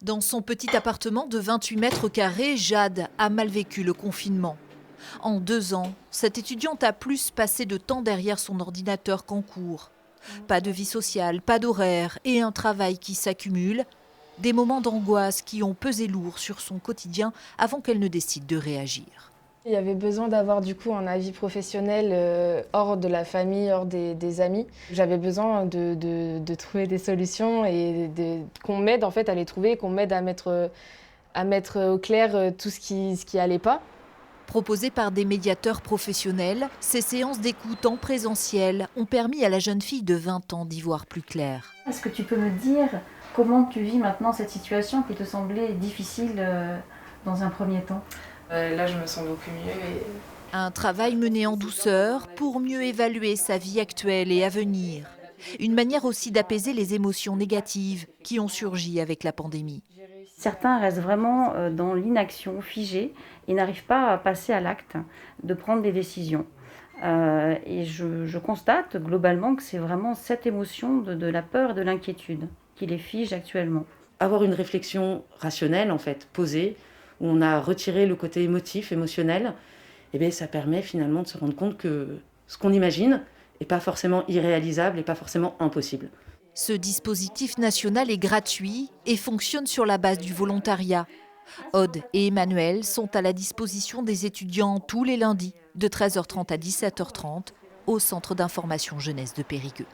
Dans son petit appartement de 28 mètres carrés, Jade a mal vécu le confinement. En 2 ans, cette étudiante a plus passé de temps derrière son ordinateur qu'en cours. Pas de vie sociale, pas d'horaire et un travail qui s'accumule. Des moments d'angoisse qui ont pesé lourd sur son quotidien avant qu'elle ne décide de réagir. Il y avait besoin d'avoir du coup un avis professionnel hors de la famille, hors des amis. J'avais besoin de trouver des solutions et qu'on m'aide en fait à les trouver, qu'on m'aide à mettre au clair tout ce qui allait pas. Proposées par des médiateurs professionnels, ces séances d'écoute en présentiel ont permis à la jeune fille de 20 ans d'y voir plus clair. Est-ce que tu peux me dire comment tu vis maintenant cette situation qui te semblait difficile dans un premier temps ? Là, je me sens beaucoup mieux. Un travail mené en douceur pour mieux évaluer sa vie actuelle et à venir. Une manière aussi d'apaiser les émotions négatives qui ont surgi avec la pandémie. Certains restent vraiment dans l'inaction figée et n'arrivent pas à passer à l'acte de prendre des décisions. Et je constate globalement que c'est vraiment cette émotion de la peur et de l'inquiétude qui les fige actuellement. Avoir une réflexion rationnelle, en fait, posée, où on a retiré le côté émotif, émotionnel, eh bien, ça permet finalement de se rendre compte que ce qu'on imagine n'est pas forcément irréalisable et pas forcément impossible. Ce dispositif national est gratuit et fonctionne sur la base du volontariat. Aude et Emmanuel sont à la disposition des étudiants tous les lundis de 13h30 à 17h30 au Centre d'information jeunesse de Périgueux.